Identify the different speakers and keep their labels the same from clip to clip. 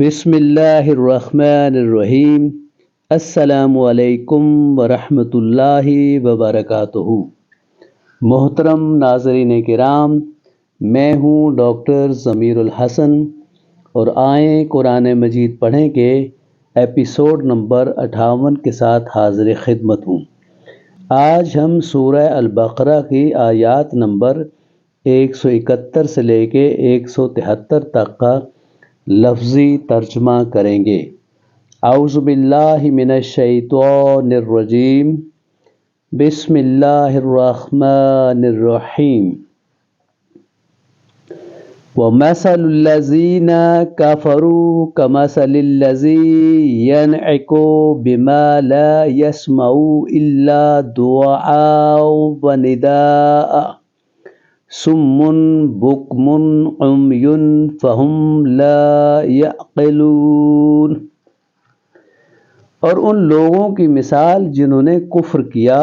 Speaker 1: بسم اللہ الرحمن الرحیم۔ السلام علیکم ورحمۃ اللہ وبرکاتہ۔ محترم ناظرین کرام، میں ہوں ڈاکٹر ضمیر الحسن اور آئیں قرآن مجید پڑھیں کے ایپیسوڈ نمبر 58 کے ساتھ حاضر خدمت ہوں۔ آج ہم سورہ البقرہ کی آیات نمبر 171 سے لے کے 173 تک کا لفظی ترجمہ کریں گے۔ اعوذ باللہ من الشیطان الرجیم، بسم اللہ الرحمن الرحیم۔ وَمَثَلُ الَّذِينَ كَفَرُوا كَمَثَلِ الَّذِي يَنْعِقُ بِمَا لَا يَسْمَعُ إِلَّا دُعَاءً وَنِدَاءً صُمٌّ بُكْمٌ عُمْيٌ فَهُمْ لَا يَعْقِلُونَ۔ اور ان لوگوں کی مثال جنہوں نے کفر کیا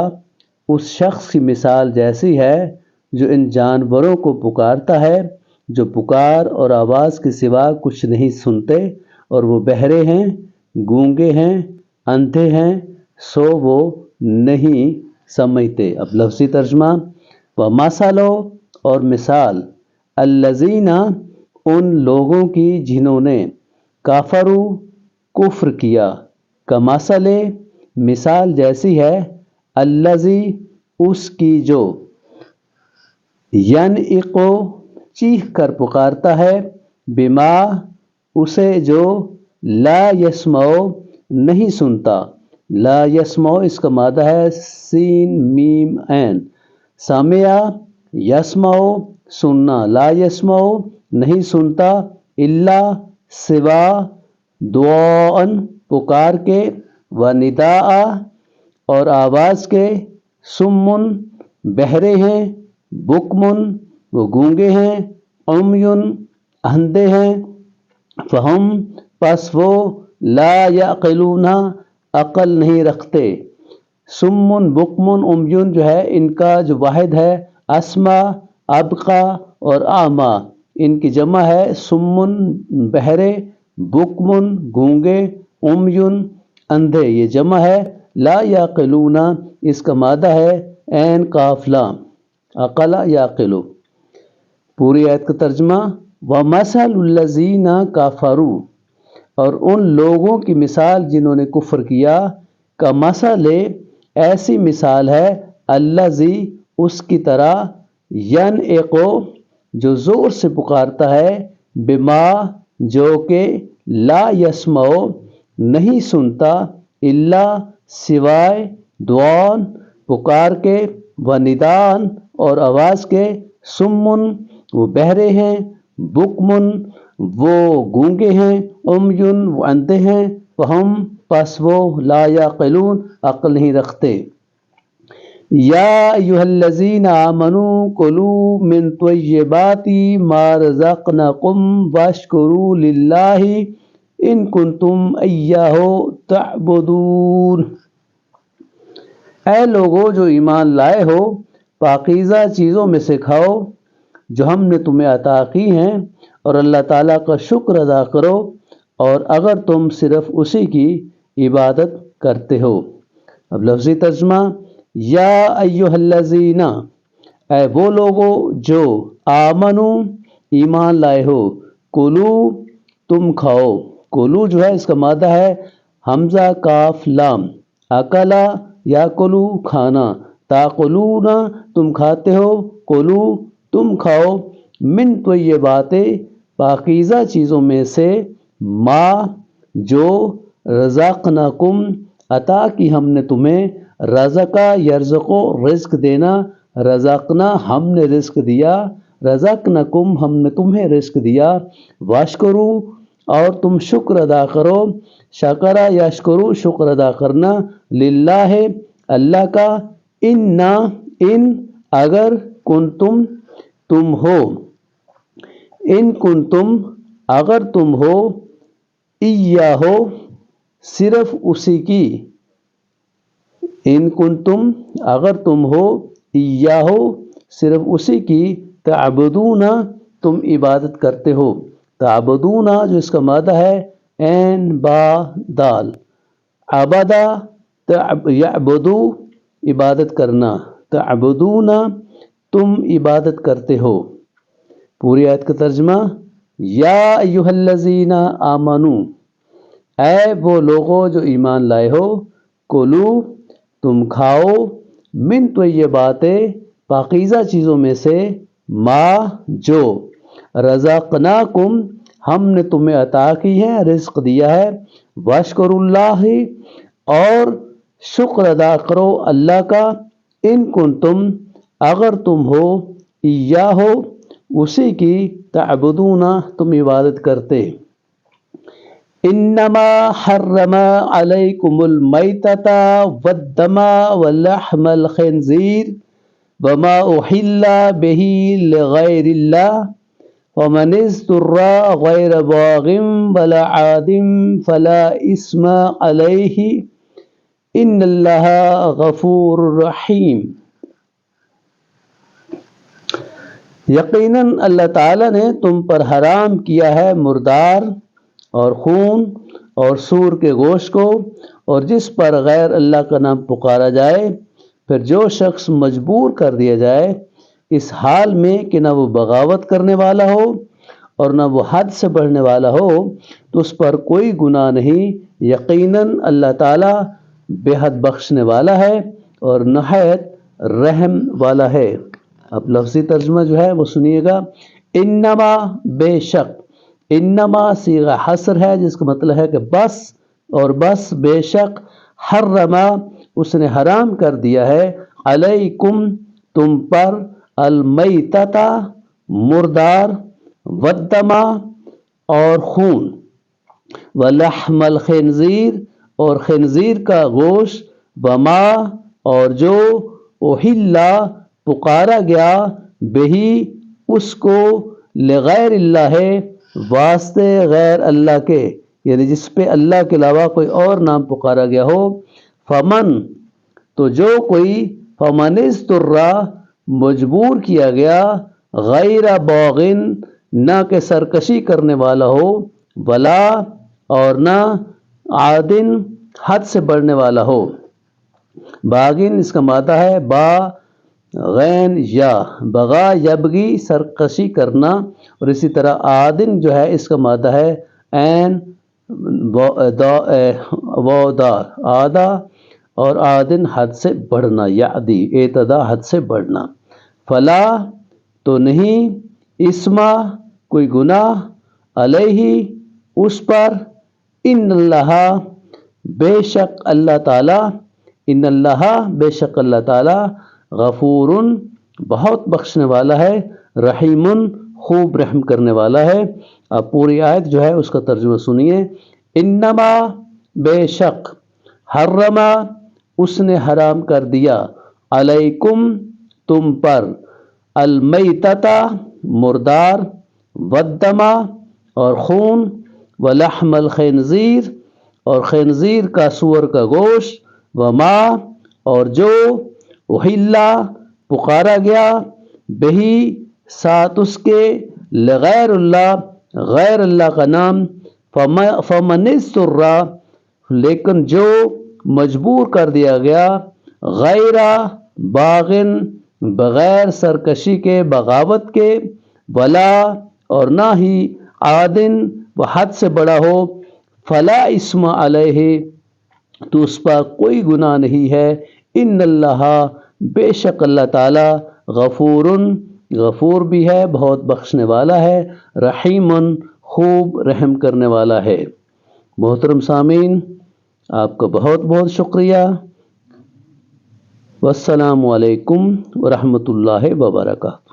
Speaker 1: اس شخص کی مثال جیسی ہے جو ان جانوروں کو پکارتا ہے جو پکار اور آواز کے سوا کچھ نہیں سنتے، اور وہ بہرے ہیں، گونگے ہیں، اندھے ہیں، سو وہ نہیں سمجھتے۔ اب لفظی ترجمہ۔ وَمَثَلُ اور مثال، الَّذِينَ ان لوگوں کی جنہوں نے کافروا کفر کیا، کمثل مثال جیسی ہے، الذی اس کی جو، ینعق چیخ کر پکارتا ہے، بما اسے جو، لا یسمع نہیں سنتا۔ لا یسمع اس کا مادہ ہے سین میم عین، سامع یسمع سننا، لا یسمع نہیں سنتا، الا سوا دعاء پکار کے، و نداء اور آواز کے، صم بہرے ہیں، بکم وہ گونگے ہیں، عمی اندھے ہیں، فہم پس وہ، لا یعقلون عقل نہیں رکھتے۔ صم بکم عمی جو ہے ان کا جو واحد ہے اسما، ابقا اور اعمی، ان کی جمع ہے صم بہرے، بکم گونگے، عمی اندھے، یہ جمع ہے۔ لا یعقلون اس کا مادہ ہے عین قاف لام، عقل یعقل۔ پوری آیت کا ترجمہ۔ وَمَثَلُ الَّذِينَ كَفَرُوا اور ان لوگوں کی مثال جنہوں نے کفر کیا، کمثل ایسی مثال ہے، الذی اس کی طرح، ینعق جو زور سے پکارتا ہے، بما جو کہ، لا یسمع نہیں سنتا، الا سوائے، دعاء پکار کے، و نداء اور آواز کے، صم وہ بہرے ہیں، بکم وہ گونگے ہیں، عمی وہ اندھے ہیں، فہم پس وہ، لا یعقلون عقل نہیں رکھتے۔ یا ایھا الذین آمنوا کلوا من طیبات ما رزقناکم واشکروا للہ ان کنتم ایاہ تعبدون۔ اے لوگو جو ایمان لائے ہو، پاکیزہ چیزوں میں سے کھاؤ جو ہم نے تمہیں عطا کی ہیں، اور اللہ تعالیٰ کا شکر ادا کرو، اور اگر تم صرف اسی کی عبادت کرتے ہو۔ اب لفظی ترجمہ۔ یا ایھا الذین اے وہ لوگو جو، آمنو ایمان لائے ہو، کلو تم کھاؤ، کلو جو ہے اس کا مادہ ہے حمزہ کاف لام، اکلا یاکلو کھانا، تاکلون تم کھاتے ہو، کلو تم کھاؤ، من طیبات پاکیزہ چیزوں میں سے، ما جو، رزقناکم عطا کی ہم نے تمہیں، رزقا یرزقو رزق دینا، رزقنا ہم نے رزق دیا، رزقناکم ہم نے تمہیں رزق دیا، واشکرو اور تم شکر ادا کرو، شکرا یشکرو شکر ادا کرنا، للہ اللہ کا، ان اگر کنتم تم ہو، ان کنتم اگر تم ہو، ایاہ صرف اسی کی، ان کنتم اگر تم ہو، ایاہ صرف اسی کی، تعبدون تم عبادت کرتے ہو۔ تعبدون جو اس کا مادہ ہے عین با دال، عبدا یعبدو عبادت کرنا، تعبدون تم عبادت کرتے ہو۔ پوری آیت کا ترجمہ، یا ایھا الذین آمنو، اے وہ لوگوں جو ایمان لائے ہو، کلو تم کھاؤ، من طیبات پاکیزہ چیزوں میں سے، ما جو، رزقناکم ہم نے تمہیں عطا کی ہے، رزق دیا ہے، واشکروا اللہ اور شکر ادا کرو اللہ کا، ان کنتم اگر تم ہو، ایاہو اسی کی، تعبدون تم عبادت کرتے۔ انما حرم علیکم المیتۃ والدم ولحم الخنزیر وما احل به لغیر اللہ ومن اضطر غیر باغ ولا عاد فلا اثم علیہ ان اللہ غفور رحیم۔ یقیناً اللہ تعالیٰ نے تم پر حرام کیا ہے مردار اور خون اور سور کے گوشت کو، اور جس پر غیر اللہ کا نام پکارا جائے، پھر جو شخص مجبور کر دیا جائے اس حال میں کہ نہ وہ بغاوت کرنے والا ہو اور نہ وہ حد سے بڑھنے والا ہو، تو اس پر کوئی گناہ نہیں، یقیناً اللہ تعالیٰ بے حد بخشنے والا ہے اور نہایت رحم والا ہے۔ اب لفظی ترجمہ جو ہے وہ سنیے گا، انما بے شک، انما صیغہ حصر ہے جس کا مطلب ہے کہ بس اور بس، بے شک، حرما اس نے حرام کر دیا ہے، علیکم تم پر، المیتۃ مردار، والدم اور خون، ولحم الخنزیر اور خنزیر کا گوشت، وما اور جو، احلا پکارا گیا، بہی اس کو، لغیر اللہ واسطے غیر اللہ کے، یعنی جس پہ اللہ کے علاوہ کوئی اور نام پکارا گیا ہو، فمن تو جو کوئی، فمن اضطر مجبور کیا گیا، غیر باغن نہ کہ سرکشی کرنے والا ہو، ولا اور نہ، عادن حد سے بڑھنے والا ہو۔ باغن اس کا مادہ ہے با غین یا، بغا یبغی سرکشی کرنا، اور اسی طرح عادن جو ہے اس کا مادہ ہے عین وودار، آدھا، اور عادن حد سے بڑھنا، یعدی اعتدا حد سے بڑھنا۔ فلا تو نہیں، اسما کوئی گناہ، علیہ اس پر، ان اللہ بے شک اللہ تعالی، ان اللہ بے شک اللہ تعالی، غفور بہت بخشنے والا ہے، رحیم خوب رحم کرنے والا ہے۔ اب پوری آیت جو ہے اس کا ترجمہ سنیے، انما بے شک، حرما اس نے حرام کر دیا، علیکم تم پر، المیتۃ مردار، والدم اور خون، ولحم الخنزیر اور خنزیر کا سور کا گوشت، وما اور جو، احلا پکارا گیا، بہی ساتھ اس کے، لغیر اللہ غیر اللہ کا نام، فمن اضطر لیکن جو مجبور کر دیا گیا، غیر باغن بغیر سرکشی کے بغاوت کے، ولا اور نہ ہی، عادن وہ حد سے بڑا ہو، فلا اسم علیہ تو اس پر کوئی گناہ نہیں ہے، ان اللہ بے شک اللہ تعالی، غفور غفور بھی ہے، بہت بخشنے والا ہے، رحیم خوب رحم کرنے والا ہے۔ محترم سامعین، آپ کا بہت بہت شکریہ، والسلام علیکم ورحمۃ اللہ وبرکاتہ۔